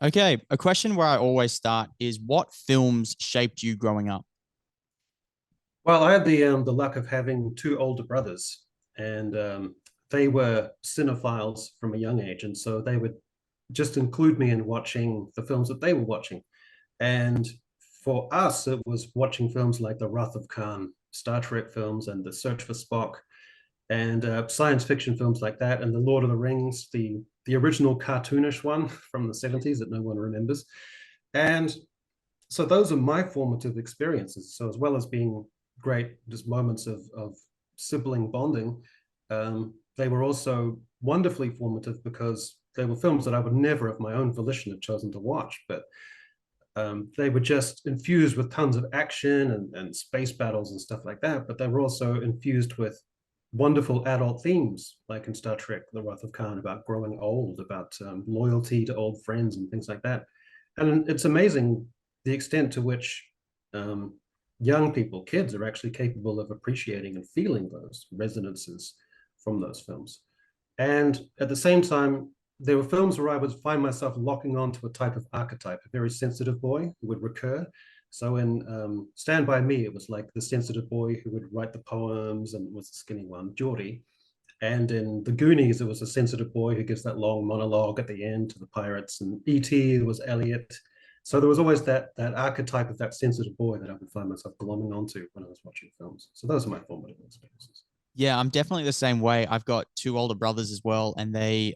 Okay, a question where I always start is what films shaped you growing up? Well, I had the luck of having two older brothers, and they were cinephiles from a young age, and so they would just include me in watching the films that they were watching. And for us, it was watching films like The Wrath of Khan, Star Trek films, and The Search for Spock, and science fiction films like that, and The Lord of the Rings, the original cartoonish one from the 70s that no one remembers. And so those are my formative experiences. So as well as being great, just moments of sibling bonding, they were also wonderfully formative because they were films that I would never, of my own volition, have chosen to watch. But they were just infused with tons of action and space battles and stuff like that. But they were also infused with wonderful adult themes, like in Star Trek: The Wrath of Khan, about growing old, about loyalty to old friends, and things like that. And it's amazing the extent to which um, young people, kids, are actually capable of appreciating and feeling those resonances from those films. And at the same time, there were films where I would find myself locking on to a type of archetype, a very sensitive boy who would recur. So in Stand By Me, it was like the sensitive boy who would write the poems and was the skinny one, Geordie. And in The Goonies, it was a sensitive boy who gives that long monologue at the end to the pirates. And E.T., it was Elliot. So there was always that archetype of that sensitive boy that I would find myself glomming onto when I was watching films. So those are my formative experiences. Yeah, I'm definitely the same way. I've got two older brothers as well, and they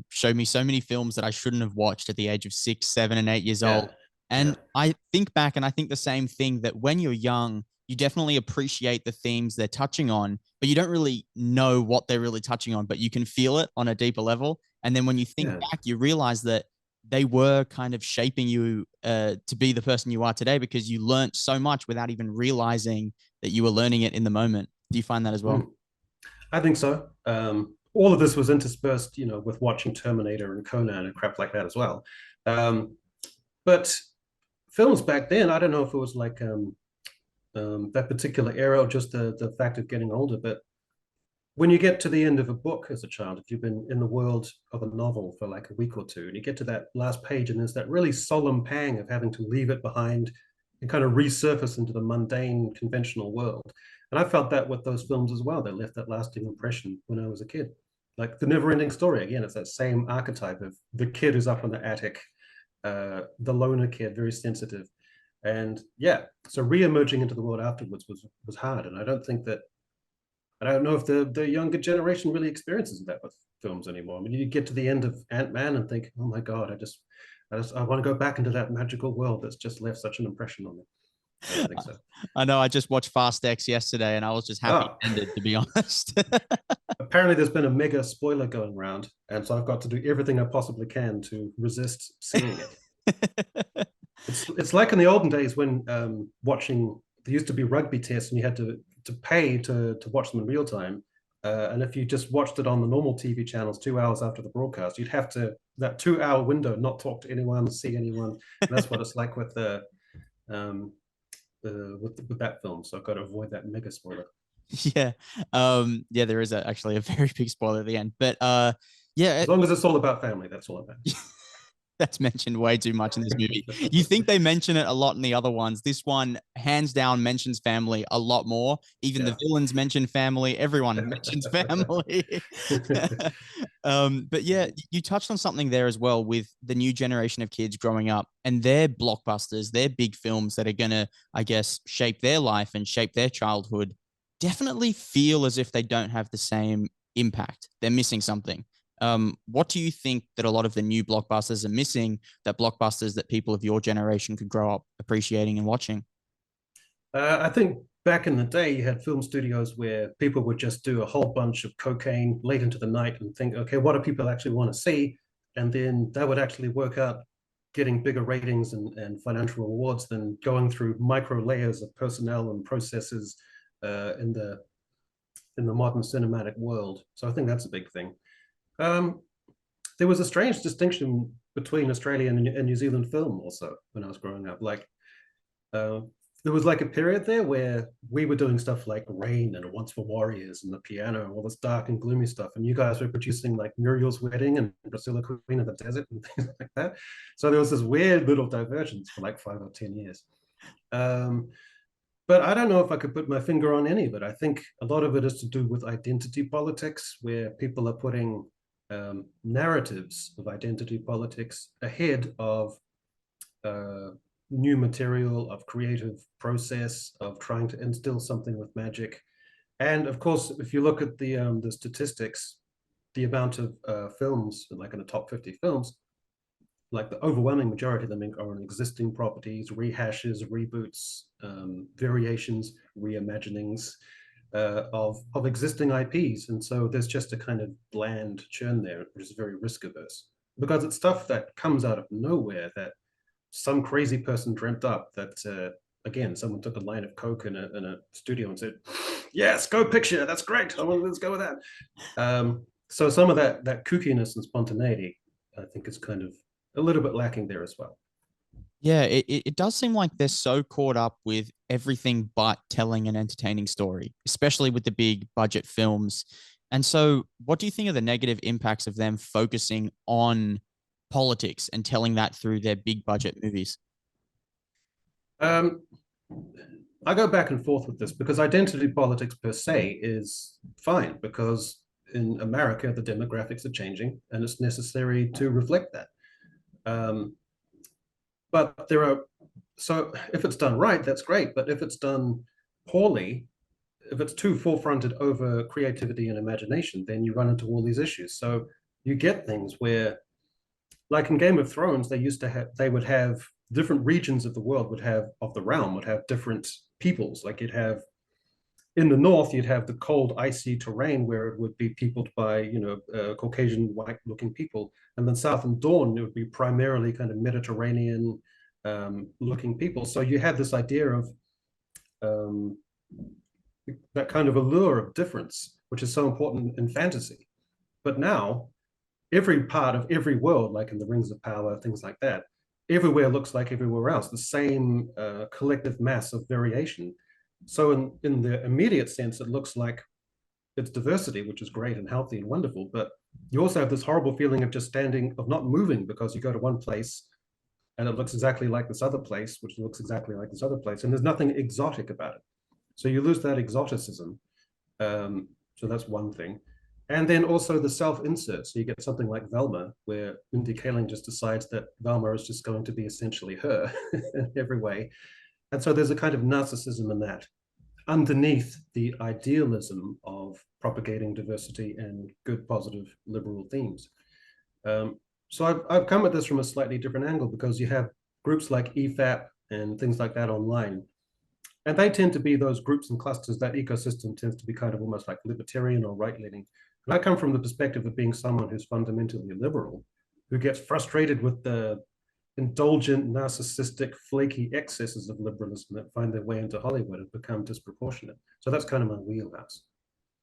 showed me so many films that I shouldn't have watched at the age of 6, 7, and 8 years Yeah, old. And yeah, I think back and I think the same thing that when you're young, you definitely appreciate the themes they're touching on, but you don't really know what they're really touching on, but you can feel it on a deeper level. And then when you think yeah. back, you realize that they were kind of shaping you to be the person you are today because you learned so much without even realizing that you were learning it in the moment. Do you find that as well? Mm. I think so. All of this was interspersed, with watching Terminator and Conan and crap like that as well. Um, but films back then, I don't know if it was like that particular era or just the fact of getting older, but when you get to the end of a book as a child, if you've been in the world of a novel for like a week or two, and you get to that last page, and there's that really solemn pang of having to leave it behind and kind of resurface into the mundane, conventional world. And I felt that with those films as well. They left that lasting impression when I was a kid. Like the never ending story, again, it's that same archetype of the kid who's up in the attic, the loner kid, very sensitive. And yeah, so re-emerging into the world afterwards was hard. And I don't know if the younger generation really experiences that with films anymore. I mean, you get to the end of Ant-Man and think, oh my God, I want to go back into that magical world that's just left such an impression on me. I don't think so. I know I just watched Fast X yesterday and I was just happy Oh, it ended, to be honest. apparently there's been a mega spoiler going around, and so I've got to do everything I possibly can to resist seeing it. It's like in the olden days when watching there used to be rugby tests and you had to pay to watch them in real time. And if you just watched it on the normal TV channels 2 hours after the broadcast, you'd have to that 2 hour window not talk to anyone, see anyone. And that's what it's like with um, with that film. So I've got to avoid that mega spoiler. Yeah. Yeah, there is actually a very big spoiler at the end. But yeah, As long as it's all about family, that's all that that's mentioned way too much in this movie. You matters. think they mention it a lot in the other ones. This one, hands down, mentions family a lot more. Even the Yeah. villains mention family. Everyone mentions family. But yeah, you touched on something there as well with the new generation of kids growing up and their blockbusters, their big films that are going to, I guess, shape their life and shape their childhood. Definitely feel as if they don't have the same impact. They're missing something. What do you think that a lot of the new blockbusters are missing that blockbusters that people of your generation could grow up appreciating and watching? I think back in the day, you had film studios where people would just do a whole bunch of cocaine late into the night and think, okay, what do people actually want to see? And then that would actually work out getting bigger ratings and financial rewards than going through micro layers of personnel and processes in the modern cinematic world. So I think that's a big thing. Um, there was a strange distinction between Australian and New Zealand film also when I was growing up. Like uh, there was like a period there where we were doing stuff like Rain and Once for Warriors and the piano and all this dark and gloomy stuff, and you guys were producing like Muriel's Wedding and Priscilla Queen of the Desert and things like that. So there was this weird little divergence for like 5 or 10 years. Um, but I don't know if I could put my finger on any of it. I think a lot of it is to do with identity politics, where people are putting narratives of identity politics ahead of uh, new material, of creative process, of trying to instill something with magic. And of course, if you look at the statistics, the amount of films, like in the top 50 films, like the overwhelming majority of them are on existing properties, rehashes, reboots, variations, reimaginings of existing IPs. And so there's just a kind of bland churn there, which is very risk averse because it's stuff that comes out of nowhere that some crazy person dreamt up that again, someone took a line of coke in a studio and said, yes, go picture, that's great, let's go with that. So some of that kookiness and spontaneity, I think, is kind of a little bit lacking there as well. Yeah, it does seem like they're so caught up with everything but telling an entertaining story, especially with the big budget films. And so, what do you think of the negative impacts of them focusing on politics and telling that through their big budget movies? um, I go back and forth with this because identity politics per se is fine because in America the demographics are changing and it's necessary to reflect that. Um, but there are, so if it's done right, that's great. But if it's done poorly, if it's too forefronted over creativity and imagination, then you run into all these issues. So you get things where, like in Game of Thrones, they would have different regions of the world would have of the realm would have different peoples. Like you'd have in the north, you'd have the cold, icy terrain where it would be peopled by, Caucasian, white-looking people, and then south and Dawn, it would be primarily kind of Mediterranean looking people. So you had this idea of um, that kind of allure of difference, which is so important in fantasy. But now, every part of every world, like in the Rings of Power, things like that, everywhere looks like everywhere else, the same collective mass of variation. So in the immediate sense, it looks like it's diversity, which is great and healthy and wonderful. But you also have this horrible feeling of just standing, of not moving because you go to one place and it looks exactly like this other place, which looks exactly like this other place. And there's nothing exotic about it. So you lose that exoticism. So that's one thing. And then also the self-insert. So you get something like Velma, where Mindy Kaling just decides that Velma is just going to be essentially her in every way. And so there's a kind of narcissism in that, underneath the idealism of propagating diversity and good, positive, liberal themes. So I've come at this from a slightly different angle because you have groups like EFAP and things like that online. And they tend to be those groups and clusters, that ecosystem tends to be kind of almost like libertarian or right-leaning. And I come from the perspective of being someone who's fundamentally liberal, who gets frustrated with the indulgent, narcissistic, flaky excesses of liberalism that find their way into Hollywood and become disproportionate. So that's kind of my wheelhouse.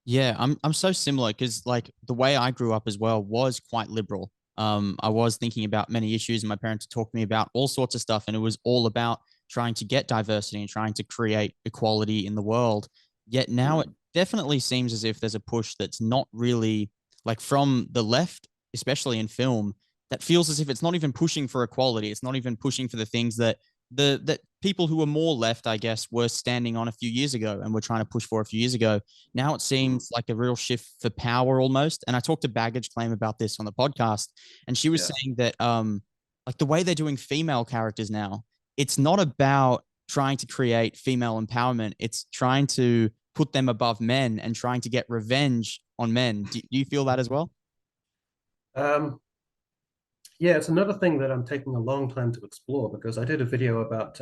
Yeah, I'm so similar because like the way I grew up as well was quite liberal. I was thinking about many issues, and my parents taught me about all sorts of stuff, and it was all about trying to get diversity and trying to create equality in the world. Yet now it definitely seems as if there's a push that's not really like from the left, especially in film, that feels as if it's not even pushing for equality. It's not even pushing for the things that that people who were more left, I guess, were standing on a few years ago and were trying to push for a few years ago. Now it seems like a real shift for power almost. And I talked to Baggage Claim about this on the podcast, and she was Yeah. saying that like the way they're doing female characters now, it's not about trying to create female empowerment. It's trying to put them above men and trying to get revenge on men. Do you feel that as well? Um, yeah, it's another thing that I'm taking a long time to explore because I did a video about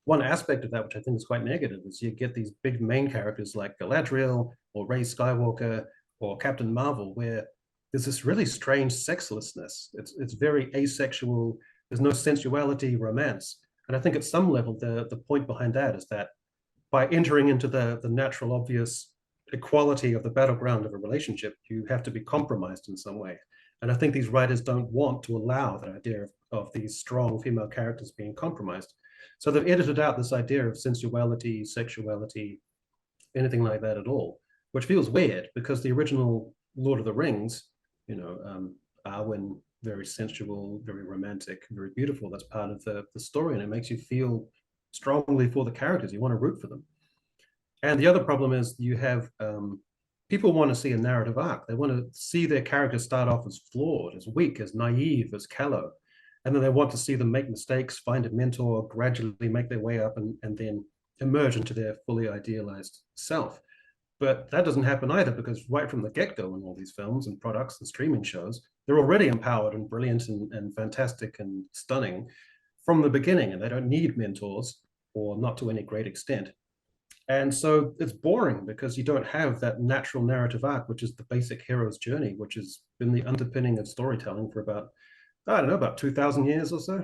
one aspect of that, which I think is quite negative, is you get these big main characters like Galadriel or Rey Skywalker or Captain Marvel, where there's this really strange sexlessness. It's very asexual. There's no sensuality, romance, and I think at some level the point behind that is that by entering into the natural, obvious equality of the battleground of a relationship, you have to be compromised in some way. And I think these writers don't want to allow that idea of of these strong female characters being compromised. So they've edited out this idea of sensuality, sexuality, anything like that at all, which feels weird because the original Lord of the Rings, Arwen, very sensual, very romantic, very beautiful. That's part of the story, and it makes you feel strongly for the characters. You want to root for them. And the other problem is you have people want to see a narrative arc. They want to see their characters start off as flawed, as weak, as naive, as callow. And then they want to see them make mistakes, find a mentor, gradually make their way up, and then emerge into their fully idealized self. But that doesn't happen either, because right from the get-go in all these films and products and streaming shows, they're already empowered and brilliant and fantastic and stunning from the beginning, and they don't need mentors, or not to any great extent. And so it's boring because you don't have that natural narrative arc, which is the basic hero's journey, which has been the underpinning of storytelling for about, I don't know, about 2,000 years or so.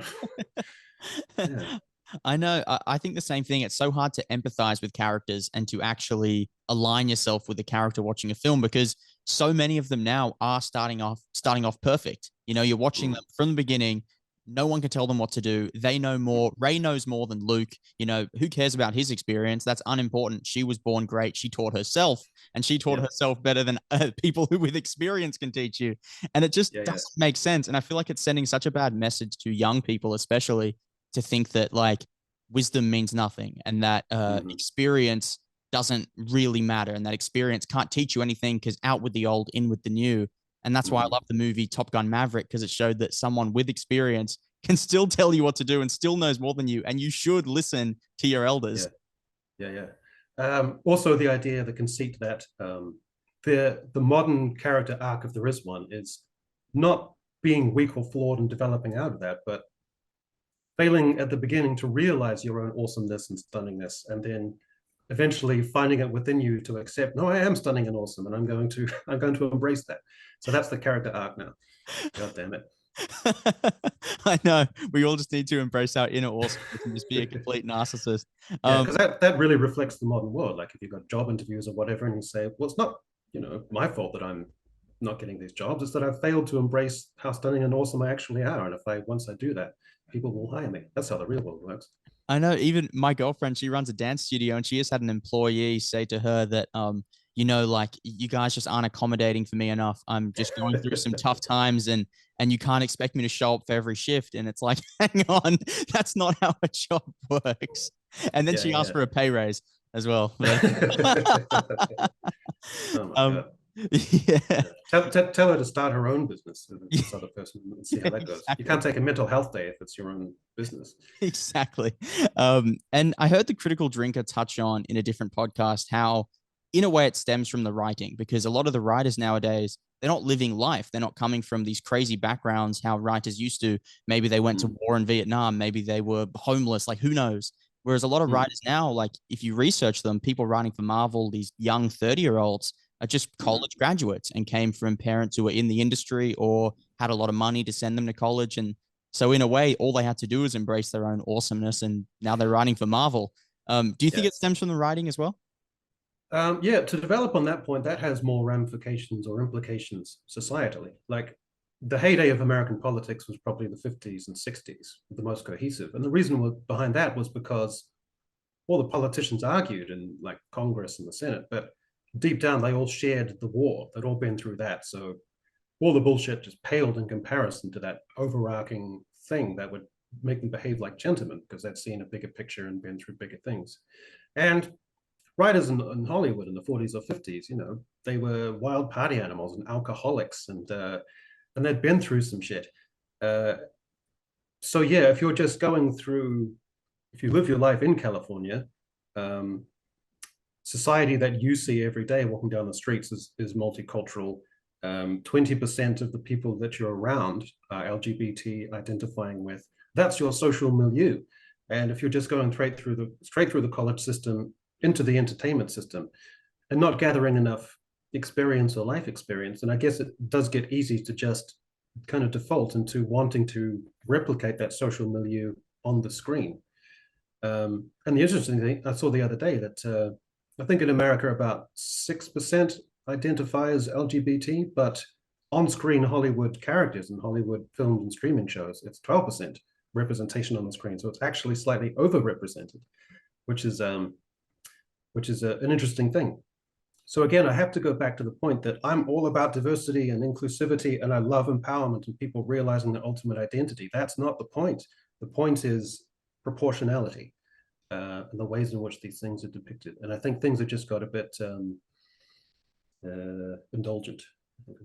Yeah. I know. I think the same thing. It's so hard to empathize with characters and to actually align yourself with the character watching a film, because so many of them now are starting off perfect. You know, you're watching them from the beginning. No one can tell them what to do. They know more. Rey knows more than Luke. You know, who cares about his experience? That's unimportant. She was born great. She taught herself, and she taught herself better than people who with experience can teach you. And it just doesn't make sense. And I feel like it's sending such a bad message to young people, especially, to think that like wisdom means nothing, and that experience doesn't really matter, and that experience can't teach you anything because out with the old, in with the new. And that's why I love the movie Top Gun Maverick, because it showed that someone with experience can still tell you what to do and still knows more than you. And you should listen to your elders. Also, the idea, the conceit that the modern character arc, if there is one, is not being weak or flawed and developing out of that, but failing at the beginning to realize your own awesomeness and stunningness, and then eventually finding it within you to accept, no, I am stunning and awesome, and I'm going to embrace that. So that's the character arc now. God damn it. I know. We all just need to embrace our inner awesomeness and just be a complete narcissist. Because that really reflects the modern world. Like if you've got job interviews or whatever, and you say, well, it's not, my fault that I'm not getting these jobs. It's that I've failed to embrace how stunning and awesome I actually are. And once I do that, people will hire me. That's how the real world works. I know. Even my girlfriend, she runs a dance studio, and she has had an employee say to her that, like, you guys just aren't accommodating for me enough. I'm just going through some tough times, and you can't expect me to show up for every shift. And it's like, hang on, that's not how a job works. And then she asked for a pay raise as well. Oh my God. Yeah. Tell her to start her own business with this other person and see how that goes. Exactly. You can't take a mental health day if it's your own business. Exactly. And I heard the Critical Drinker touch on in a different podcast how, in a way, it stems from the writing, because a lot of the writers nowadays, they're not living life. They're not coming from these crazy backgrounds, how writers used to. Maybe they went to war in Vietnam. Maybe they were homeless. Like, who knows? Whereas a lot of writers now, like if you research them, people writing for Marvel, these young 30-year-olds, are just college graduates and came from parents who were in the industry or had a lot of money to send them to college. And so in a way, all they had to do is embrace their own awesomeness, and now they're writing for Marvel. Do you think it stems from the writing as well? To develop on that point, that has more ramifications or implications societally. Like the heyday of American politics was probably the 50s and 60s, the most cohesive. And the reason behind that was because all the politicians argued in like Congress and the Senate, but deep down, they all shared the war. They'd all been through that. So all the bullshit just paled in comparison to that overarching thing that would make them behave like gentlemen, because they'd seen a bigger picture and been through bigger things. And writers in Hollywood in the 40s or 50s, they were wild party animals and alcoholics, and they'd been through some shit. So yeah, if you're just going through, if you live your life in California, society that you see every day walking down the streets is multicultural. 20% of the people that you're around are LGBT identifying with. That's your social milieu. And if you're just going straight through the college system into the entertainment system and not gathering enough experience or life experience, and I guess it does get easy to just kind of default into wanting to replicate that social milieu on the screen. And the interesting thing I saw the other day that I think in America about 6% identify as LGBT, but on-screen Hollywood characters in Hollywood films and streaming shows, it's 12% representation on the screen. So it's actually slightly overrepresented, which is an interesting thing. So again, I have to go back to the point that I'm all about diversity and inclusivity, and I love empowerment and people realizing their ultimate identity. That's not the point. The point is proportionality and the ways in which these things are depicted. And I think things have just got a bit indulgent.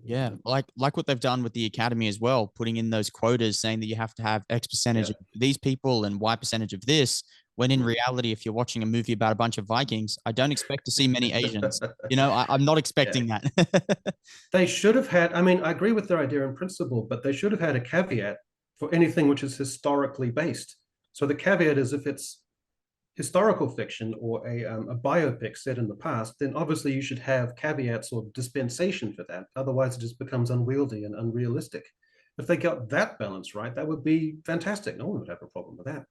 Yeah, like what they've done with the academy as well, putting in those quotas saying that you have to have X percentage Yeah. of these people and Y percentage of this. When in Mm. reality, if you're watching a movie about a bunch of Vikings, I don't expect to see many Asians. You know, I'm not Yeah. expecting that. They should have had, I mean, I agree with their idea in principle, but they should have had a caveat for anything which is historically based. So the caveat is if it's historical fiction or a biopic set in the past, then obviously you should have caveats or dispensation for that. Otherwise, it just becomes unwieldy and unrealistic. If they got that balance right, that would be fantastic. No one would have a problem with that.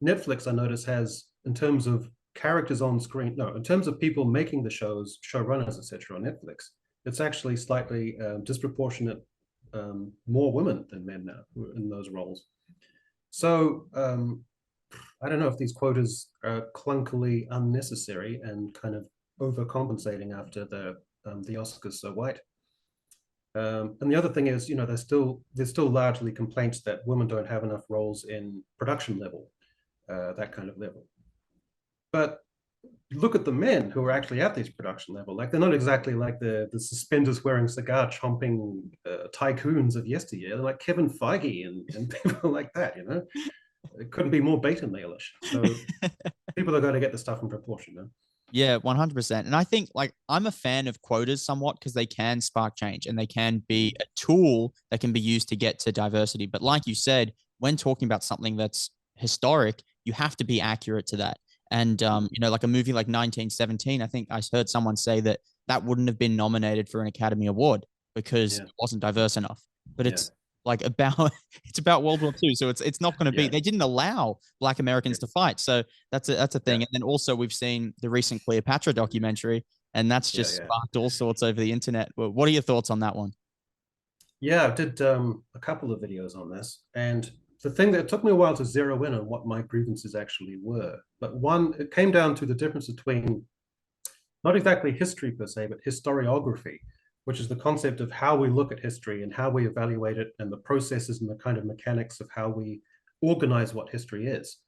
Netflix, I notice, has, in terms of characters on screen, no, in terms of people making the shows, showrunners, etc., on Netflix, it's actually slightly disproportionate, more women than men now in those roles. So I don't know if these quotas are clunkily unnecessary and kind of overcompensating after the Oscars so white. And the other thing is, you know, there's still largely complaints that women don't have enough roles in production level, that kind of level. But look at the men who are actually at this production level. Like they're not exactly like the suspenders wearing cigar chomping tycoons of yesteryear. They're like Kevin Feige and people like that, you know. It couldn't be more beta male-ish. So people are going to get the stuff in proportion, no? Yeah, 100%. And I think like I'm a fan of quotas somewhat because they can spark change and they can be a tool that can be used to get to diversity. But like you said, when talking about something that's historic, you have to be accurate to that. And you know, like a movie like 1917, I think I heard someone say that that wouldn't have been nominated for an Academy Award because Yeah, it wasn't diverse enough. But yeah, it's like about it's about World War II, so it's not going to be. yeah, They didn't allow Black Americans to fight, so that's a thing. yeah, And then also we've seen the recent Cleopatra documentary, and that's yeah, just yeah. sparked all sorts over the internet. What are your thoughts on that one? Yeah, I did a couple of videos on this, and the thing that it took me a while to zero in on what my grievances actually were. But one, it came down to the difference between not exactly history per se, but historiography, which is the concept of how we look at history and how we evaluate it and the processes and the kind of mechanics of how we organize what history is.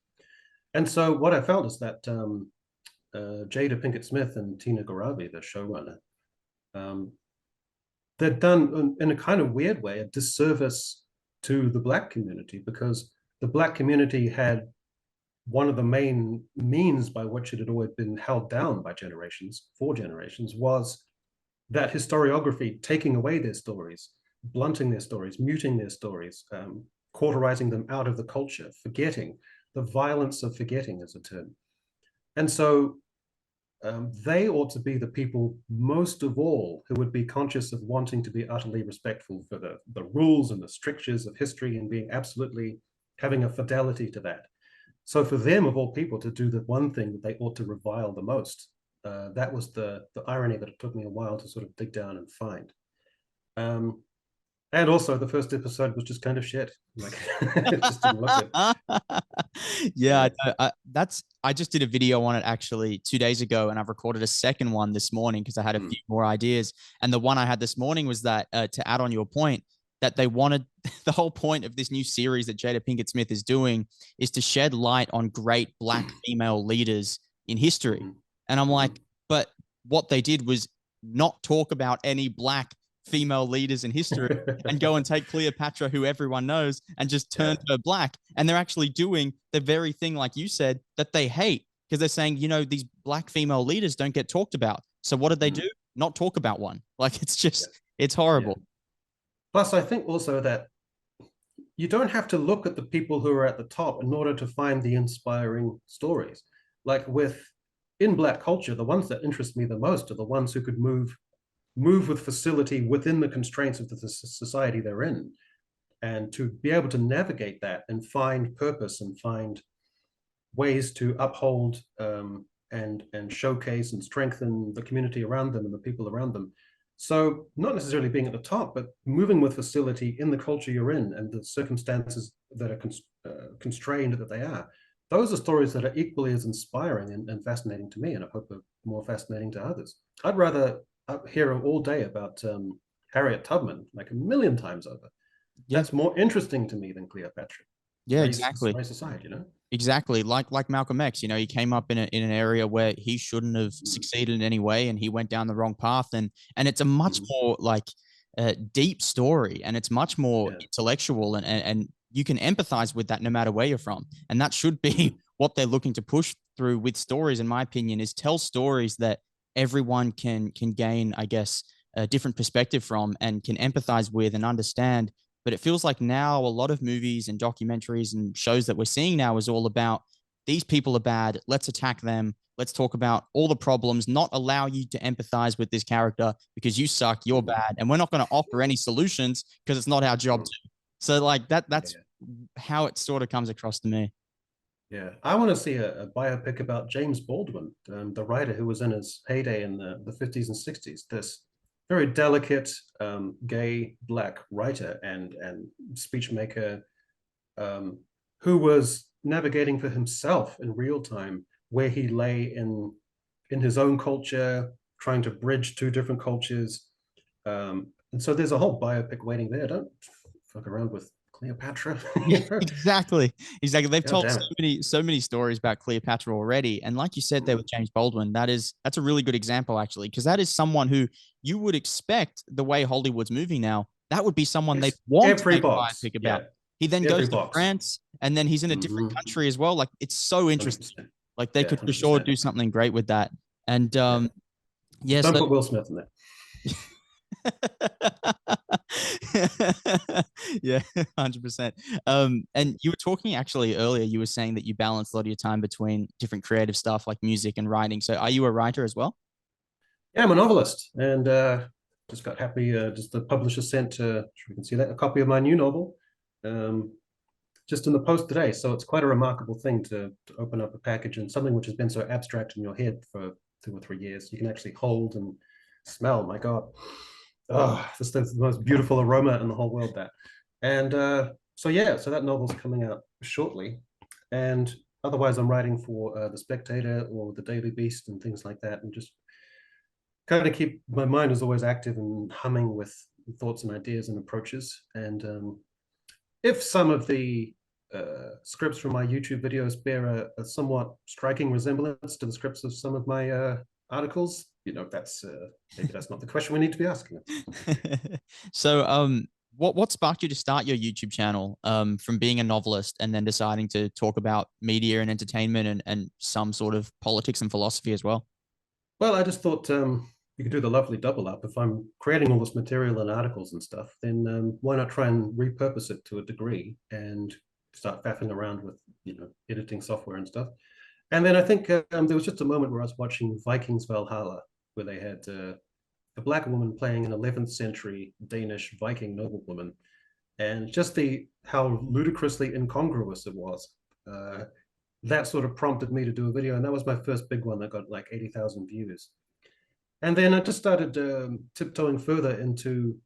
And so what I felt is that Jada Pinkett Smith and Tina Garavi, the showrunner, um, they've done in a kind of weird way a disservice to the Black community because the Black community had one of the main means by which it had always been held down by generations, 4 generations, was that historiography taking away their stories, blunting their stories, muting their stories, cauterizing them out of the culture, forgetting. The violence of forgetting is a term. And so they ought to be the people most of all who would be conscious of wanting to be utterly respectful for the rules and the strictures of history and being absolutely having a fidelity to that. So for them, of all people, to do the one thing that they ought to revile the most, that was the irony that it took me a while to sort of dig down and find. And also, the first episode was just kind of shit. Like, it just didn't look good. Yeah, I just did a video on it actually 2 days ago, and I've recorded a second one this morning because I had a few more ideas. And the one I had this morning was that to add on your point, that they wanted the whole point of this new series that Jada Pinkett Smith is doing is to shed light on great Black female leaders in history. And I'm like, but what they did was not talk about any Black female leaders in history and go and take Cleopatra, who everyone knows, and just turn Yeah. her Black. And they're actually doing the very thing, like you said, that they hate because they're saying, you know, these Black female leaders don't get talked about. So what did they do? Not talk about one. Like it's Yeah. just, it's horrible. Yeah. Plus, I think also that you don't have to look at the people who are at the top in order to find the inspiring stories. Like in Black culture, the ones that interest me the most are the ones who could move with facility within the constraints of the society they're in, and to be able to navigate that and find purpose and find ways to uphold and showcase and strengthen the community around them and the people around them. So not necessarily being at the top, but moving with facility in the culture you're in and the circumstances that are constrained that they are. Those are stories that are equally as inspiring and fascinating to me, and I hope are more fascinating to others. I'd rather hear all day about Harriet Tubman, like a million times over. Yeah. That's more interesting to me than Cleopatra. Yeah, exactly. Race aside, you know. Exactly. Like Malcolm X, he came up in an area where he shouldn't have succeeded in any way and he went down the wrong path, and it's a much Mm-hmm. more like deep story, and it's much more Yeah. intellectual, and you can empathize with that no matter where you're from. And that should be Mm-hmm. what they're looking to push through with stories, in my opinion, is tell stories that everyone can gain, I guess, a different perspective from and can empathize with and understand. But it feels like now a lot of movies and documentaries and shows that we're seeing now is all about these people are bad. Let's attack them. Let's talk about all the problems, not allow you to empathize with this character because you suck, you're Mm-hmm. bad. And we're not going to offer any solutions because it's not our job Mm-hmm. to. So like that's Yeah. how it sort of comes across to me. Yeah, I want to see a biopic about James Baldwin, the writer who was in his heyday in the 50s and 60s. This very delicate, gay black writer and speech maker, um, who was navigating for himself in real time where he lay in his own culture, trying to bridge two different cultures. And so there's a whole biopic waiting there. Don't fuck around with Cleopatra. Yeah, exactly. Exactly. They've God told damn it. so many stories about Cleopatra already. And like you said there with James Baldwin, that's a really good example actually, because that is someone who you would expect the way Hollywood's moving now, that would be someone they It's want to every make a box. biopic about. Yeah, He then every goes to box. France and then he's in a different Mm-hmm. country as well. Like it's so interesting. 100%. Like they Yeah, could for sure 100%. do something great with that. And Yeah. yeah, Don't so put Will Smith in there. yeah, 100%. And you were talking actually earlier, you were saying that you balance a lot of your time between different creative stuff like music and writing. So are you a writer as well? Yeah, I'm a novelist, and just got happy. Just the publisher sent, sure we can see that, a copy of my new novel, um, just in the post today. So it's quite a remarkable thing to open up a package and something which has been so abstract in your head for 2 or 3 years, you can actually hold and smell. My God, oh, this is the most beautiful aroma in the whole world. That, and so yeah, so that novel's coming out shortly, and otherwise I'm writing for the Spectator or the Daily Beast and things like that, and just kind of keep my mind is always active and humming with thoughts and ideas and approaches. And if some of the scripts from my YouTube videos bear a somewhat striking resemblance to the scripts of some of my articles, that's maybe that's not the question we need to be asking. So what sparked you to start your YouTube channel from being a novelist and then deciding to talk about media and entertainment and some sort of politics and philosophy as well? Well, I just thought you could do the lovely double up. If I'm creating all this material and articles and stuff, then why not try and repurpose it to a degree and start faffing around with editing software and stuff. And then I think there was just a moment where I was watching Vikings Valhalla, where they had a black woman playing an 11th century Danish Viking noblewoman, and just the how ludicrously incongruous it was. Uh, that sort of prompted me to do a video, and that was my first big one that got like 80,000 views. And then I just started tiptoeing further into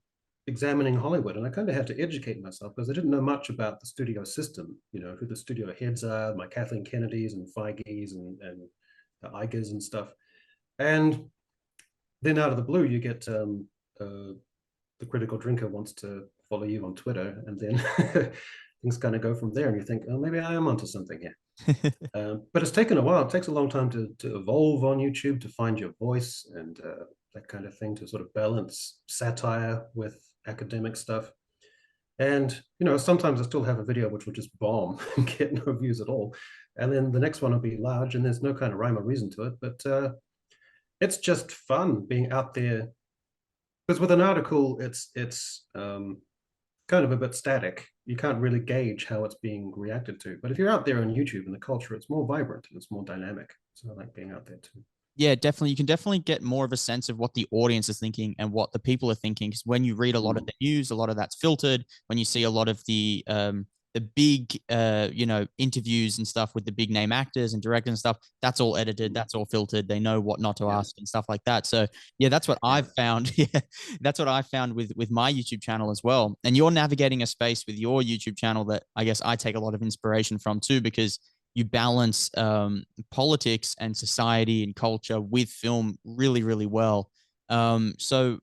examining Hollywood, and I kind of had to educate myself because I didn't know much about the studio system. Who the studio heads are, my Kathleen Kennedys and Feige's and the Igers and stuff. And then out of the blue, you get the critical drinker wants to follow you on Twitter, and then things kind of go from there, and you think, oh, maybe I am onto something here. But it's taken a while. It takes a long time to evolve on YouTube, to find your voice and that kind of thing, to sort of balance satire with academic stuff. And sometimes I still have a video which will just bomb and get no views at all, and then the next one will be large, and there's no kind of rhyme or reason to it. But it's just fun being out there, because with an article, it's kind of a bit static. You can't really gauge how it's being reacted to. But if you're out there on YouTube and the culture, it's more vibrant and it's more dynamic. So I like being out there too. Yeah, definitely. You can definitely get more of a sense of what the audience is thinking and what the people are thinking. Because when you read a lot of Mm. the news, a lot of that's filtered. When you see a lot of the the big interviews and stuff with the big name actors and directors and stuff, that's all edited, that's all filtered. They know what not to Yeah. ask and stuff like that. So yeah, that's what Yeah. I've found. Yeah, that's what I found with my YouTube channel as well. And you're navigating a space with your YouTube channel that I guess I take a lot of inspiration from too, because you balance politics and society and culture with film really, really well. So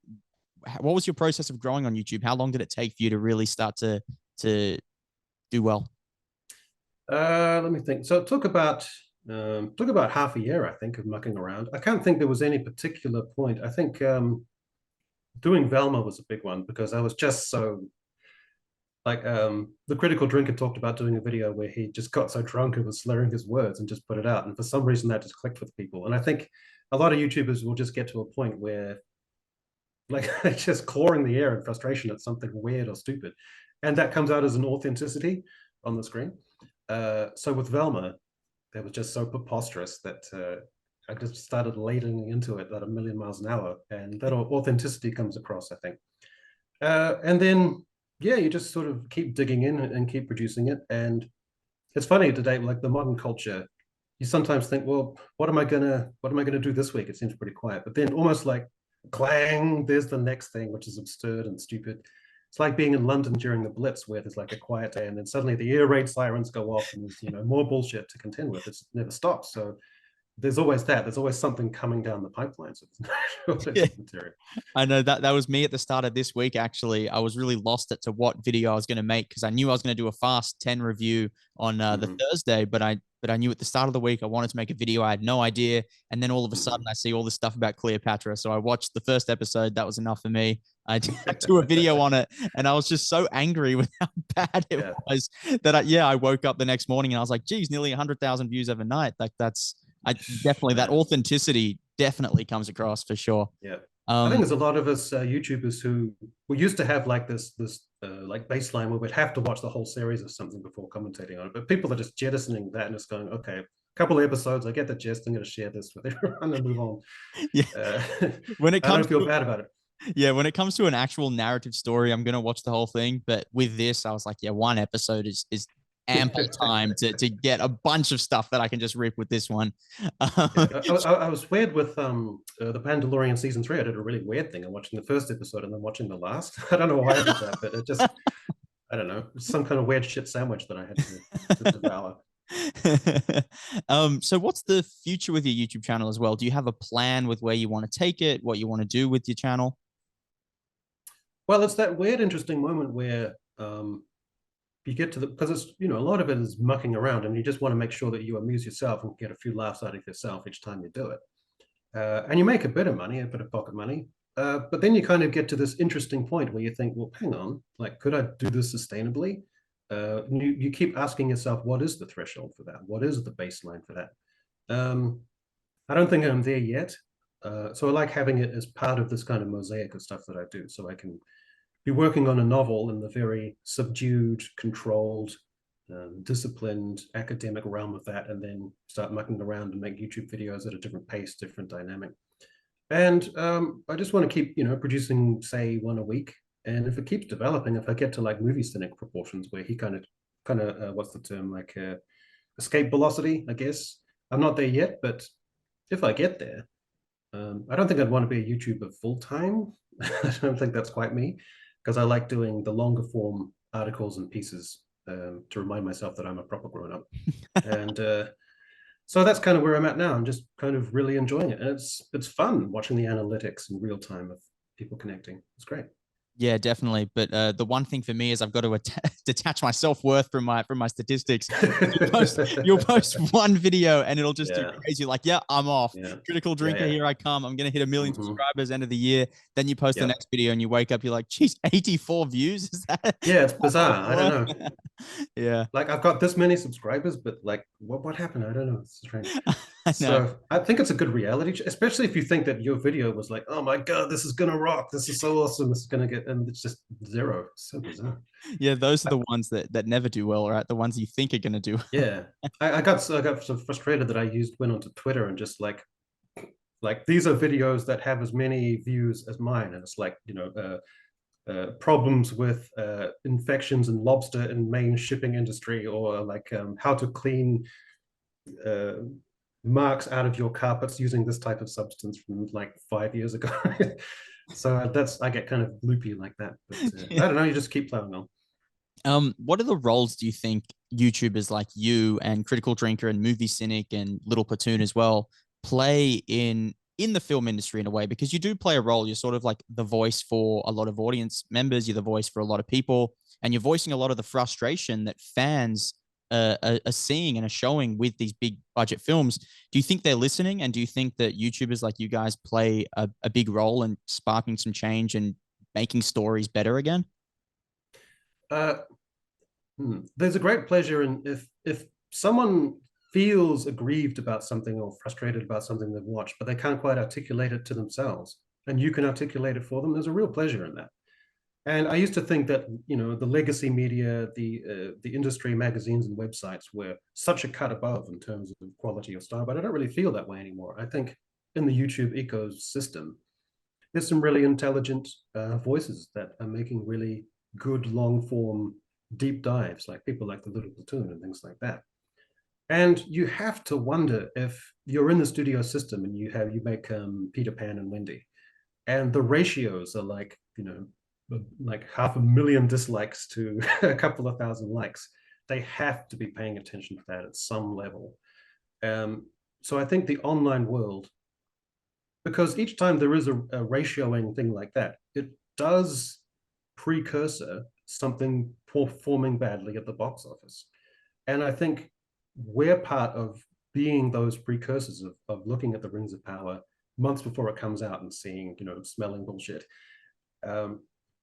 what was your process of growing on YouTube? How long did it take for you to really start to do well? Let me think. So it took about half a year, I think, of mucking around. I can't think there was any particular point. I think doing Velma was a big one because I was just so like the critical drinker talked about doing a video where he just got so drunk and was slurring his words and just put it out. And for some reason that just clicked with people. And I think a lot of YouTubers will just get to a point where like just clawing the air in frustration at something weird or stupid. And that comes out as an authenticity on the screen. So with Velma, it was just so preposterous that I just started ladling into it at a million miles an hour. And that authenticity comes across, I think. And then, yeah, you just sort of keep digging in and keep producing it. And it's funny today, like the modern culture, you sometimes think, well, what am I gonna do this week? It seems pretty quiet. But then almost like clang, there's the next thing, which is absurd and stupid. It's like being in London during the Blitz, where there's like a quiet day, and then suddenly the air raid sirens go off, and there's more bullshit to contend with. It never stops. So there's always that. There's always something coming down the pipeline. So there's no shortage of material. I know that was me at the start of this week. Actually, I was really lost as to what video I was going to make because I knew I was going to do a Fast 10 review on the Thursday, but I knew at the start of the week I wanted to make a video. I had no idea, and then all of a sudden I see all this stuff about Cleopatra. So I watched the first episode. That was enough for me. I did do a video on it, and I was just so angry with how bad it was that I woke up the next morning and I was like, geez, nearly 100,000 views overnight. Like I definitely that authenticity definitely comes across for sure. Yeah. I think there's a lot of us YouTubers who we used to have like this like baseline where we'd have to watch the whole series of something before commentating on it. But people are just jettisoning that and just going, okay, a couple of episodes, I get the gist. I'm going to share this with everyone and move on. Yeah. When it comes, I don't feel bad about it. Yeah, when it comes to an actual narrative story, I'm gonna watch the whole thing. But with this, I was like, yeah, one episode is ample time to get a bunch of stuff that I can just rip with this one. I was weird with the Mandalorian season 3. I did a really weird thing. I'm watching the first episode and then watching the last. I don't know why I did that, but it just I don't know, some kind of weird shit sandwich that I had to devour. So what's the future with your YouTube channel as well? Do you have a plan with where you want to take it, what you want to do with your channel? Well, it's that weird, interesting moment where you get to because it's a lot of it is mucking around, and you just want to make sure that you amuse yourself and get a few laughs out of yourself each time you do it, and you make a bit of money, a bit of pocket money. But then you kind of get to this interesting point where you think, well, hang on, like, could I do this sustainably? You keep asking yourself, what is the threshold for that? What is the baseline for that? I don't think I'm there yet. So I like having it as part of this kind of mosaic of stuff that I do. So I can be working on a novel in the very subdued, controlled, disciplined academic realm of that, and then start mucking around and make YouTube videos at a different pace, different dynamic. And I just want to keep, producing, say, one a week. And if it keeps developing, if I get to like movie cynic proportions where he kind of, what's the term, like escape velocity, I guess. I'm not there yet, but if I get there, I don't think I'd want to be a YouTuber full time. I don't think that's quite me, because I like doing the longer form articles and pieces to remind myself that I'm a proper grown up. And so that's kind of where I'm at now. I'm just kind of really enjoying it, and it's fun watching the analytics in real time of people connecting. It's great. Yeah, definitely. But the one thing for me is I've got to detach my self-worth from my statistics. You'll post one video and it'll just do crazy. Like, yeah, I'm off. Critical drinker, here I come. I'm gonna hit 1 million subscribers end of the year. Then you post the next video and you wake up, you're like, geez, 84 views. Is that? Yeah, it's bizarre. I don't know. Yeah. Like I've got this many subscribers, but like what happened? I don't know. It's strange. So I think it's a good reality, especially if you think that your video was like, oh my God, this is gonna rock. This is so awesome. This is gonna get, and it's just zero. It's so bizarre. Yeah, those are the ones that never do well, right? The ones you think are gonna do. Yeah. I got so frustrated that I went onto Twitter and just like these are videos that have as many views as mine. And it's like, problems with infections in lobster in main shipping industry, or like how to clean uh, marks out of your carpets using this type of substance from like 5 years ago. So I get kind of loopy like that. But I don't know, you just keep plowing on. What are the roles do you think YouTubers like you and Critical Drinker and Movie Cynic and Little Platoon as well play in the film industry in a way? Because you do play a role. You're sort of like the voice for a lot of audience members. You're the voice for a lot of people, and you're voicing a lot of the frustration that fans are seeing and are showing with these big budget films. Do you think they're listening? And do you think that YouTubers like you guys play a big role in sparking some change and making stories better again? Uh, there's a great pleasure in if someone feels aggrieved about something or frustrated about something they've watched, but they can't quite articulate it to themselves, and you can articulate it for them. There's a real pleasure in that. And I used to think that the legacy media, the industry magazines and websites were such a cut above in terms of quality or style, but I don't really feel that way anymore. I think in the YouTube ecosystem, there's some really intelligent voices that are making really good long form deep dives, like people like the Little Platoon and things like that. And you have to wonder, if you're in the studio system and you make Peter Pan and Wendy, and the ratios are like like 500,000 dislikes to a couple of thousand likes, they have to be paying attention to that at some level. So I think the online world, because each time there is a ratioing thing like that, it does precursor something performing badly at the box office. And I think we're part of being those precursors of looking at the Rings of Power months before it comes out and seeing, smelling bullshit.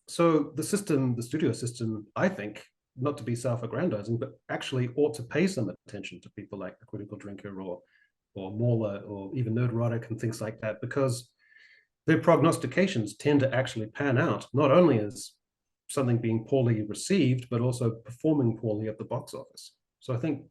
So the system, the studio system, I think, not to be self-aggrandizing, but actually ought to pay some attention to people like the Critical Drinker or Mauler or even Nerdrotic and things like that, because their prognostications tend to actually pan out, not only as something being poorly received, but also performing poorly at the box office. So I think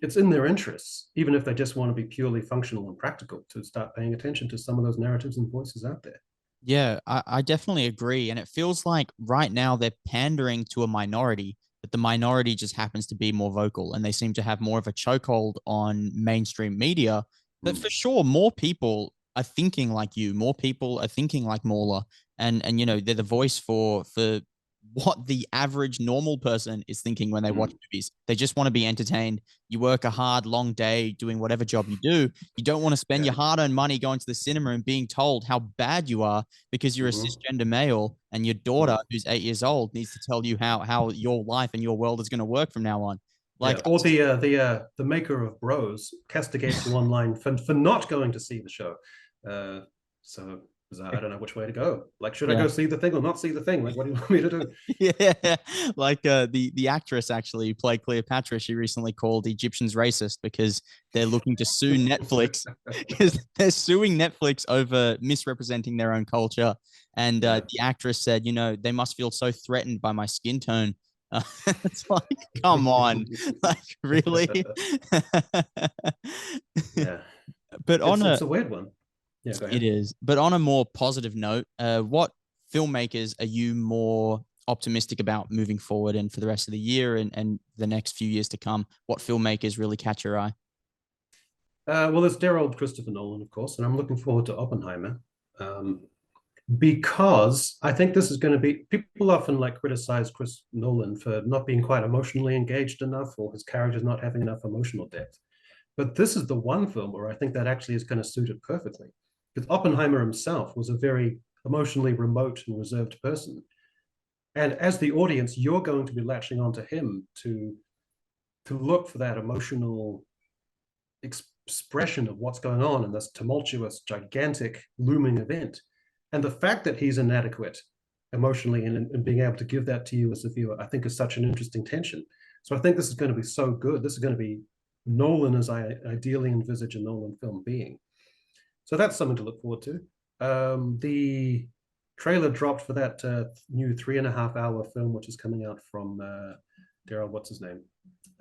it's in their interests, even if they just want to be purely functional and practical, to start paying attention to some of those narratives and voices out there. Yeah, I definitely agree. And it feels like right now they're pandering to a minority, but the minority just happens to be more vocal and they seem to have more of a chokehold on mainstream media. But for sure, more people are thinking like you, more people are thinking like Mauler. And they're the voice for what the average normal person is thinking when they watch movies. They just want to be entertained. You work a hard, long day doing whatever job you do. You don't want to spend your hard-earned money going to the cinema and being told how bad you are because you're a cisgender male and your daughter, who's 8 years old, needs to tell you how your life and your world is going to work from now on. Like, or the maker of Bros castigates you online for not going to see the show. So I don't know which way to go. Like, should I go see the thing or not see the thing? Like, what do you want me to do? Yeah, like the actress actually who played Cleopatra, she recently called Egyptians racist because they're looking to sue Netflix because they're suing Netflix over misrepresenting their own culture. And the actress said, they must feel so threatened by my skin tone. It's like, come on, like really? Yeah, But it's a weird one. Yeah, go ahead. it is. But on a more positive note, what filmmakers are you more optimistic about moving forward and for the rest of the year and the next few years to come? What filmmakers really catch your eye? Well, there's dear old Christopher Nolan, of course, and I'm looking forward to Oppenheimer. Because I think this is going to be, people often like criticize Chris Nolan for not being quite emotionally engaged enough, or his characters not having enough emotional depth. But this is the one film where I think that actually is going to suit it perfectly. Because Oppenheimer himself was a very emotionally remote and reserved person. And as the audience, you're going to be latching onto him to look for that emotional expression of what's going on in this tumultuous, gigantic, looming event. And the fact that he's inadequate emotionally and being able to give that to you as a viewer, I think is such an interesting tension. So I think this is going to be so good. This is going to be Nolan as I ideally envisage a Nolan film being. So that's something to look forward to. The trailer dropped for that new 3.5 hour film, which is coming out from Daryl, what's his name?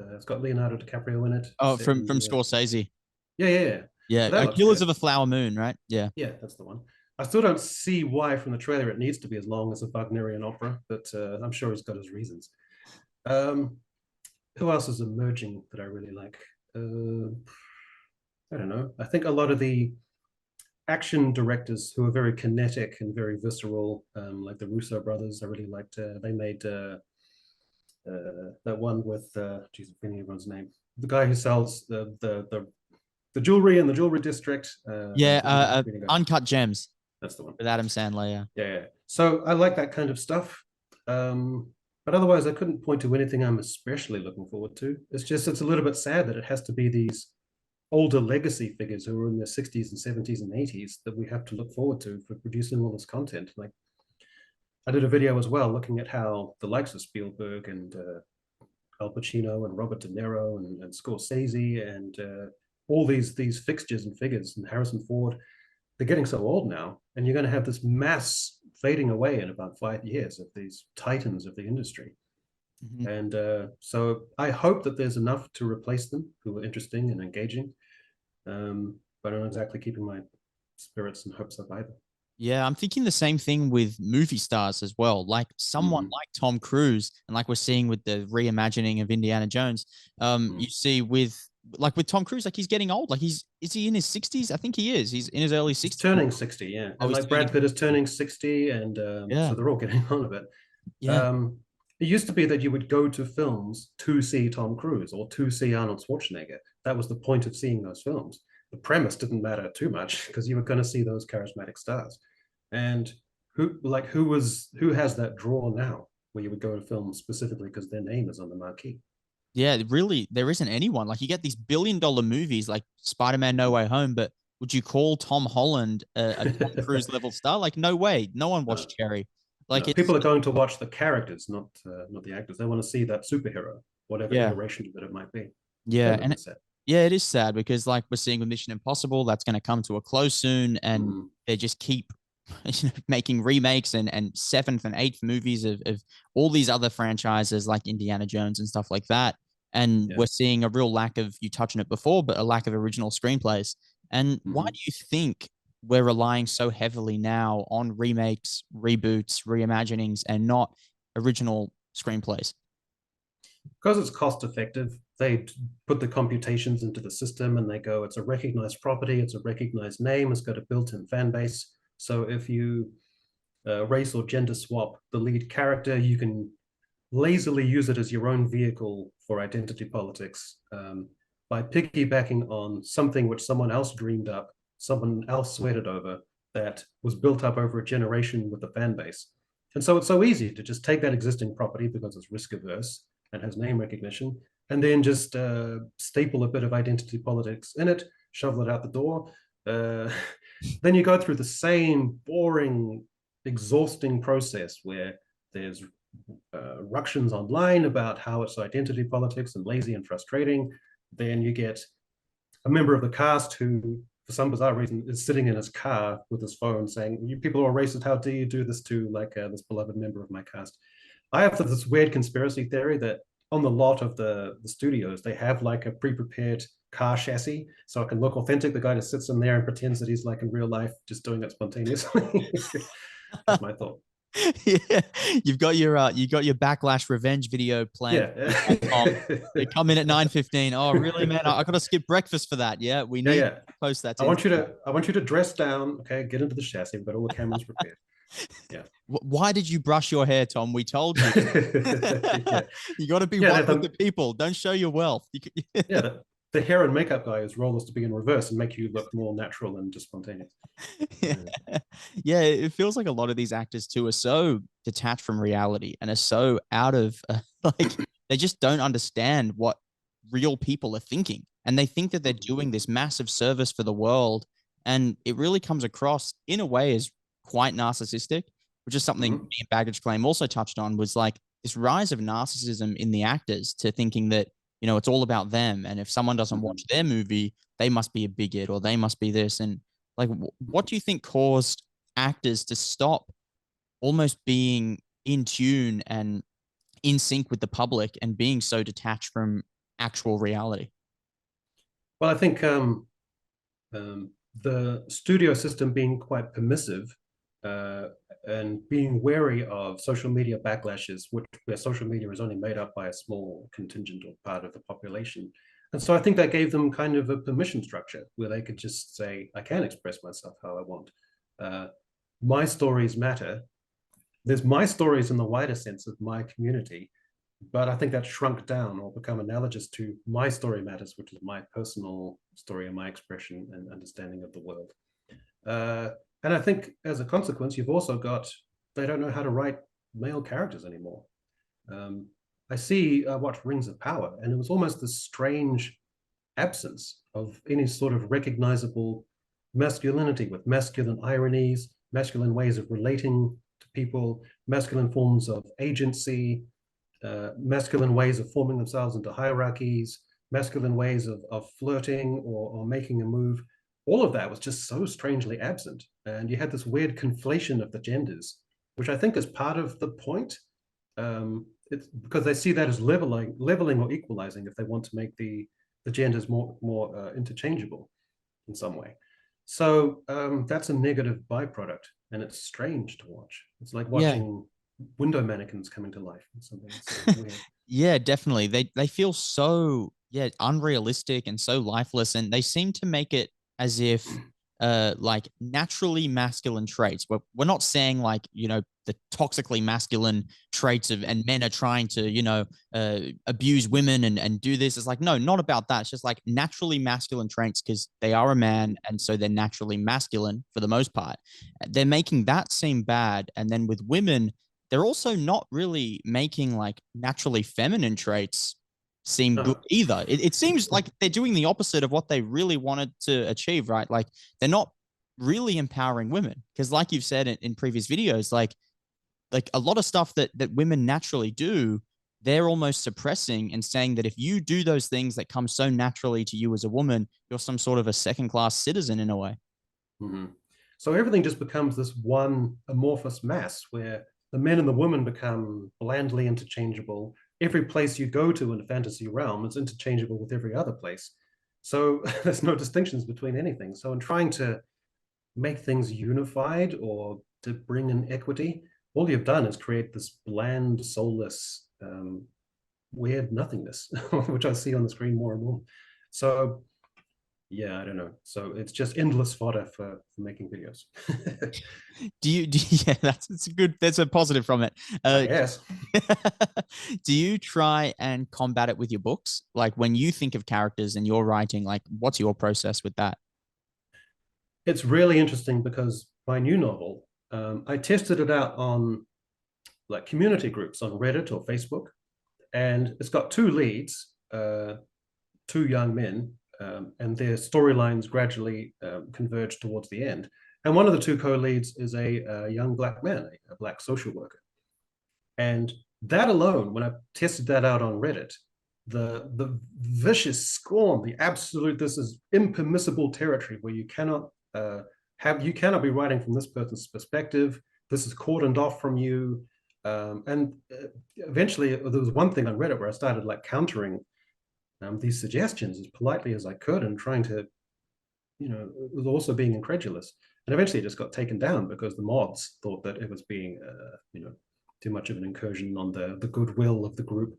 It's got Leonardo DiCaprio in it. Oh, from Scorsese. Yeah. Yeah, So that looks Killers good. of a Flower Moon, right? Yeah. Yeah, that's the one. I still don't see why from the trailer it needs to be as long as a Wagnerian opera, but I'm sure he's got his reasons. Um, who else is emerging that I really like? I don't know. I think a lot of the action directors who are very kinetic and very visceral, like the Russo brothers, I really liked. They made that one with, geez, I'm forgetting everyone's name. The guy who sells the jewelry in the jewelry district. Yeah, Guy. Uncut Gems That's the one. with Adam Sandler. Yeah. Yeah. So I like that kind of stuff. But otherwise, I couldn't point to anything I'm especially looking forward to. It's a little bit sad that it has to be these older legacy figures who are in their 60s and 70s and 80s that we have to look forward to for producing all this content. Like I did a video as well looking at how the likes of Spielberg and Al Pacino and Robert De Niro and Scorsese and all these fixtures and figures and Harrison Ford, they're getting so old now, and you're going to have this mass fading away in about 5 years of these titans of the industry. Mm-hmm. And so I hope that there's enough to replace them who are interesting and engaging. But I'm not exactly keeping my spirits and hopes up either. Yeah, I'm thinking the same thing with movie stars as well. Like someone like Tom Cruise, and like we're seeing with the reimagining of Indiana Jones, you see with Tom Cruise, like he's getting old. Like is he in his 60s? I think he is. He's in his early 60s. He's turning 60, yeah. Oh, and like Brad Pitt is turning 60, and yeah. so they're all getting on a bit. Yeah. It used to be that you would go to films to see Tom Cruise or to see Arnold Schwarzenegger. That was the point of seeing those films. The premise didn't matter too much because you were going to see those charismatic stars. And who has that draw now where you would go to films specifically because their name is on the marquee? Yeah, really, there isn't anyone. Like you get these billion-dollar movies like Spider-Man No Way Home, but would you call Tom Holland a Tom Cruise level star? Like, no way. No one watched Cherry. Like people are going to watch the characters, not the actors. They want to see that superhero, whatever iteration that it might be. Yeah, and it is sad because like we're seeing with Mission Impossible, that's going to come to a close soon, and they just keep making remakes and seventh and eighth movies of all these other franchises like Indiana Jones and stuff like that. And we're seeing a real lack of, you touched on it before, but a lack of original screenplays. And why do you think we're relying so heavily now on remakes, reboots, reimaginings, and not original screenplays? Because it's cost effective. They put the computations into the system and they go, it's a recognized property, it's a recognized name, it's got a built-in fan base. So if you race or gender swap the lead character, you can lazily use it as your own vehicle for identity politics by piggybacking on something which someone else dreamed up, someone else sweated over, that was built up over a generation with the fan base. And so it's so easy to just take that existing property because it's risk averse and has name recognition, and then just staple a bit of identity politics in it, shovel it out the door. Then you go through the same boring, exhausting process where there's ructions online about how it's identity politics and lazy and frustrating. Then you get a member of the cast who, for some bizarre reason, is sitting in his car with his phone saying, "You people are racist. How dare you do this to like this beloved member of my cast?" I have this weird conspiracy theory that on the lot of the studios, they have like a pre-prepared car chassis so it can look authentic. The guy just sits in there and pretends that he's like in real life, just doing it spontaneously. That's my thought. Yeah, you got your backlash revenge video planned. Yeah, they come in at 9:15. Oh, really, man? I got to skip breakfast for that. Yeah, we need to post that. I want you to dress down. Okay, get into the chassis. We've got all the cameras prepared. Yeah. Why did you brush your hair, Tom? We told you. You got to be one with the people. Don't show your wealth. The hair and makeup guy's role is to be in reverse and make you look more natural and just spontaneous. Yeah, it feels like a lot of these actors too are so detached from reality and are so out of like they just don't understand what real people are thinking, and they think that they're doing this massive service for the world, and it really comes across in a way as quite narcissistic, which is something me and Baggage Claim also touched on, was like this rise of narcissism in the actors to thinking that, you know, it's all about them. And if someone doesn't watch their movie, they must be a bigot or they must be this. And like, what do you think caused actors to stop almost being in tune and in sync with the public and being so detached from actual reality? Well, I think the studio system being quite permissive, uh, and being wary of social media backlashes, where social media is only made up by a small contingent or part of the population. And so I think that gave them kind of a permission structure where they could just say, I can express myself how I want. Uh, my stories matter. There's my stories in the wider sense of my community, but I think that's shrunk down or become analogous to my story matters, which is my personal story and my expression and understanding of the world. Uh, and I think as a consequence, you've also got, they don't know how to write male characters anymore. Um, I watched Rings of Power, and it was almost this strange absence of any sort of recognizable masculinity with masculine ironies, masculine ways of relating to people, masculine forms of agency, masculine ways of forming themselves into hierarchies, masculine ways of flirting or making a move. All of that was just so strangely absent. And you had this weird conflation of the genders, which I think is part of the point. It's because they see that as leveling or equalizing if they want to make the genders more interchangeable in some way. So that's a negative byproduct, and it's strange to watch. It's like Yeah. watching window mannequins coming to life or something. It's weird. Yeah, definitely. They feel so, yeah, unrealistic and so lifeless, and they seem to make it as if like naturally masculine traits. We're not saying like, the toxically masculine traits of, and men are trying to, abuse women and do this. It's like, no, not about that. It's just like naturally masculine traits because they are a man, and so they're naturally masculine for the most part. They're making that seem bad, and then with women, they're also not really making like naturally feminine traits seem good Uh-huh. either. It seems like they're doing the opposite of what they really wanted to achieve, right? Like they're not really empowering women because, like you've said in previous videos, like a lot of stuff that women naturally do, they're almost suppressing and saying that if you do those things that come so naturally to you as a woman, you're some sort of a second class citizen in a way. Mm-hmm. So everything just becomes this one amorphous mass where the men and the women become blandly interchangeable. Every place you go to in the fantasy realm is interchangeable with every other place. So there's no distinctions between anything. So in trying to make things unified or to bring in equity, all you've done is create this bland, soulless, weird nothingness, which I see on the screen more and more. So yeah, I don't know. So it's just endless fodder for making videos. Yeah, that's a good, that's a positive from it. I Uh, guess. do you try and combat it with your books? Like when you think of characters and you're writing, like what's your process with that? It's really interesting because my new novel, I tested it out on like community groups on Reddit or Facebook, and it's got two leads, two young men, and their storylines gradually converge towards the end. And one of the two co-leads is a young black man, a black social worker. And that alone, when I tested that out on Reddit, the vicious scorn, the absolute, this is impermissible territory where you cannot be writing from this person's perspective. This is cordoned off from you. And eventually, there was one thing on Reddit where I started like countering these suggestions as politely as I could and trying to, it was also being incredulous. And eventually it just got taken down because the mods thought that it was being, too much of an incursion on the goodwill of the group.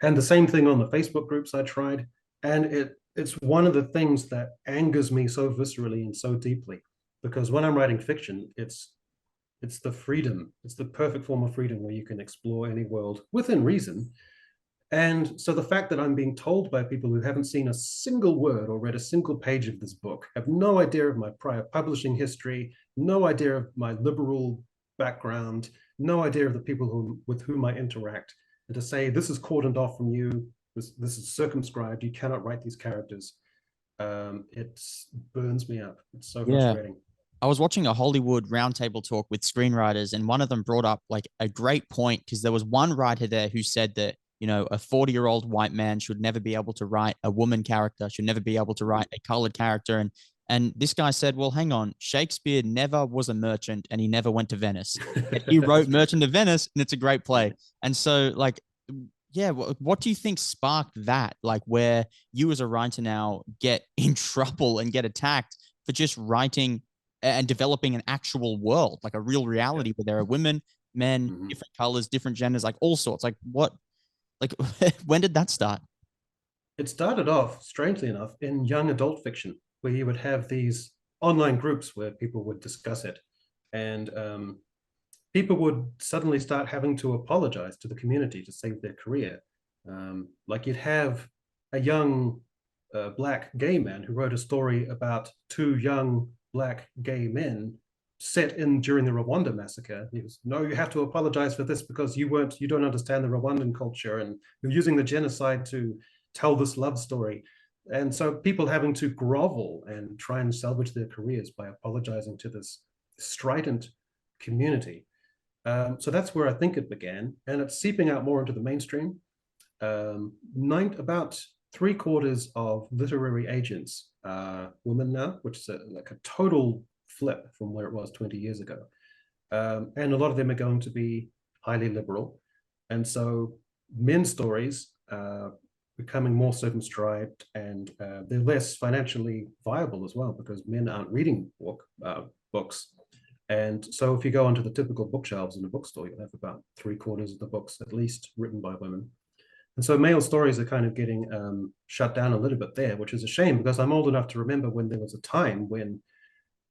And the same thing on the Facebook groups I tried. And it's one of the things that angers me so viscerally and so deeply because when I'm writing fiction, it's the freedom, it's the perfect form of freedom where you can explore any world within reason. And so the fact that I'm being told by people who haven't seen a single word or read a single page of this book, have no idea of my prior publishing history, no idea of my liberal background, no idea of the people with whom I interact, and to say this is cordoned off from you, this is circumscribed, you cannot write these characters, it burns me up. It's so Yeah. frustrating. I was watching a Hollywood roundtable talk with screenwriters, and one of them brought up like a great point because there was one writer there who said that, a 40-year-old white man should never be able to write a woman character, should never be able to write a colored character. And this guy said, well, hang on, Shakespeare never was a merchant and he never went to Venice. Yet he wrote Merchant of Venice, and it's a great play. And so, like, yeah, what do you think sparked that? Like, where you as a writer now get in trouble and get attacked for just writing and developing an actual world, like a real Yeah. reality where there are women, men, Mhm. different colors, different genders, like all sorts. Like what, like when did that start? It started off, strangely enough, in young adult fiction, where you would have these online groups where people would discuss it. And people would suddenly start having to apologize to the community to save their career. Like you'd have a young black gay man who wrote a story about two young black gay men set in during the Rwanda massacre. He was, no, you have to apologize for this because you don't understand the Rwandan culture and you're using the genocide to tell this love story. And so people having to grovel and try and salvage their careers by apologizing to this strident community. So that's where I think it began, and it's seeping out more into the mainstream. About 3/4 of literary agents are women now, which is like a total flip from where it was 20 years ago. And a lot of them are going to be highly liberal. And so men's stories are becoming more circumscribed and they're less financially viable as well because men aren't reading books. And so if you go onto the typical bookshelves in a bookstore, you'll have about 3/4 of the books at least written by women. And so male stories are kind of getting shut down a little bit there, which is a shame because I'm old enough to remember when there was a time when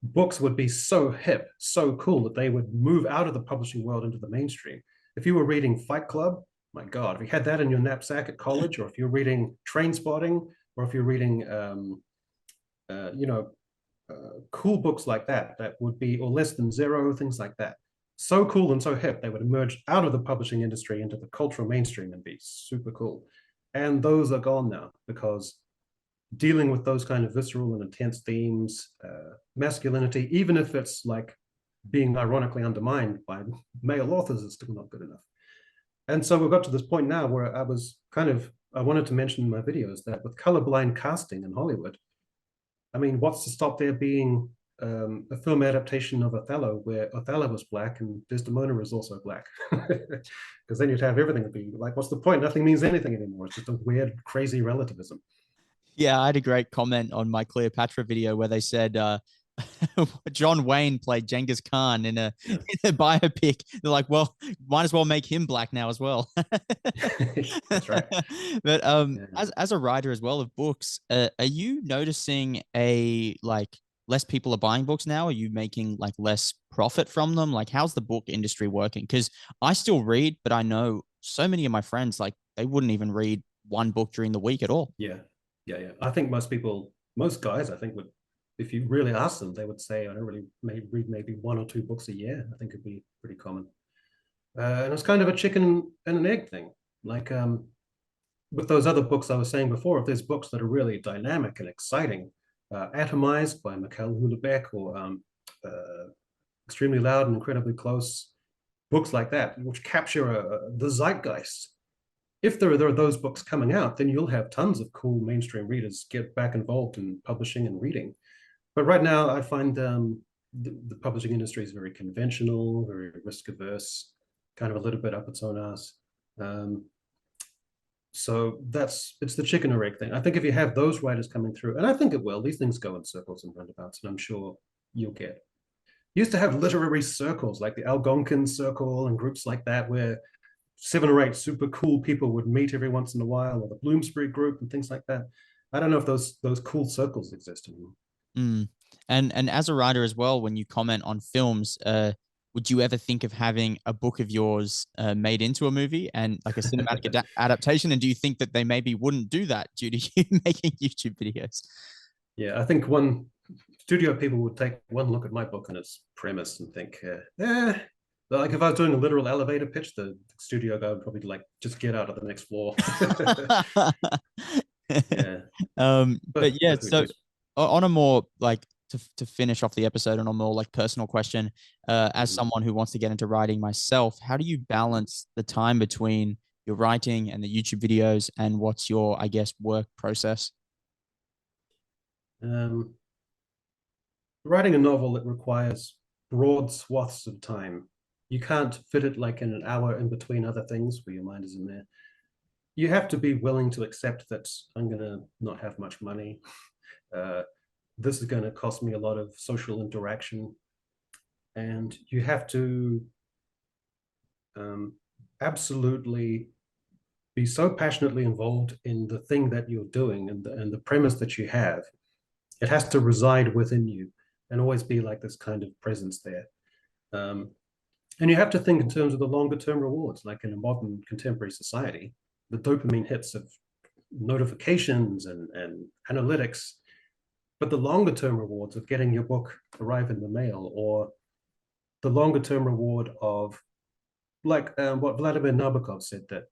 books would be so hip, so cool that they would move out of the publishing world into the mainstream. If you were reading Fight Club, my God, if you had that in your knapsack at college, or if you're reading Train Spotting, or if you're reading, you know, cool books like that, that would be, or Less Than Zero, things like that. So cool and so hip, they would emerge out of the publishing industry into the cultural mainstream and be super cool. And those are gone now because dealing with those kind of visceral and intense themes, masculinity, even if it's like being ironically undermined by male authors, is still not good enough. And so we've got to this point now where I wanted to mention in my videos that with colorblind casting in Hollywood, I mean, what's to stop there being a film adaptation of Othello where Othello was black and Desdemona is also black? Because then you'd have everything be like, what's the point? Nothing means anything anymore. It's just a weird, crazy relativism. Yeah, I had a great comment on my Cleopatra video where they said John Wayne played Genghis Khan Yeah. in a biopic. They're like, well, might as well make him black now as well. That's right. But Yeah. as a writer as well of books, are you noticing a like less people are buying books now? Are you making like less profit from them? Like, how's the book industry working? Because I still read, but I know so many of my friends like they wouldn't even read one book during the week at all. Yeah. Yeah. Yeah. I think most people, most guys, I think would, if you really ask them, they would say, I don't really read maybe 1 or 2 books a year. I think it'd be pretty common. And it's kind of a chicken and an egg thing. Like with those other books I was saying before, if there's books that are really dynamic and exciting, Atomized by Mikhail Houellebecq or Extremely Loud and Incredibly Close, books like that, which capture the zeitgeist. If there are those books coming out, then you'll have tons of cool mainstream readers get back involved in publishing and reading. But right now, I find the publishing industry is very conventional, very risk averse, kind of a little bit up its own ass. Um, so it's the chicken or egg thing. I think if you have those writers coming through, and I think it will, these things go in circles and roundabouts, and I'm sure you'll get. Used to have literary circles like the Algonquin Circle and groups like that, where 7 or 8 super cool people would meet every once in a while, or the Bloomsbury Group and things like that. I don't know if those cool circles exist anymore. Mm. And as a writer as well, when you comment on films, would you ever think of having a book of yours made into a movie and like a cinematic adaptation? And do you think that they maybe wouldn't do that due to you making YouTube videos? Yeah, I think one studio people would take one look at my book and its premise and think, like if I was doing a literal elevator pitch, the studio guy would probably like just get out of the next floor. Yeah, But yeah, but who so knows? on a more like to finish off the episode on a more like personal question, as Mhm. someone who wants to get into writing myself, how do you balance the time between your writing and the YouTube videos, and what's your, I guess, work process? Um, Writing a novel that requires broad swaths of time. You can't fit it like in an hour in between other things where your mind is in there. You have to be willing to accept that I'm going to not have much money. Uh, this is going to cost me a lot of social interaction. And you have to absolutely be so passionately involved in the thing that you're doing and the premise that you have. It has to reside within you and always be like this kind of presence there. Um, and you have to think in terms of the longer term rewards, like in a modern contemporary society, the dopamine hits of notifications and analytics, but the longer term rewards of getting your book arrive in the mail, or the longer term reward of like what Vladimir Nabokov said, that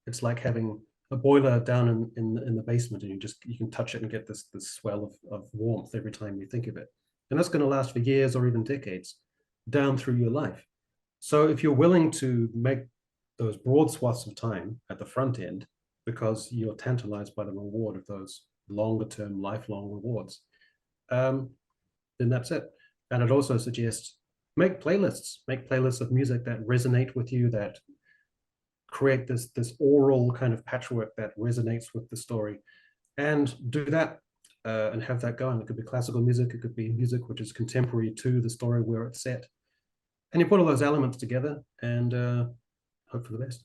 it's like having a boiler down in the basement, and you can touch it and get this swell of warmth every time you think of it, and that's going to last for years or even decades down through your life. So if you're willing to make those broad swaths of time at the front end because you're tantalized by the reward of those longer term, lifelong rewards, then that's it. And I'd also suggest make playlists of music that resonate with you, that create this oral kind of patchwork that resonates with the story, and do that and have that going. It could be classical music, it could be music which is contemporary to the story where it's set, and you put all those elements together and hope for the best.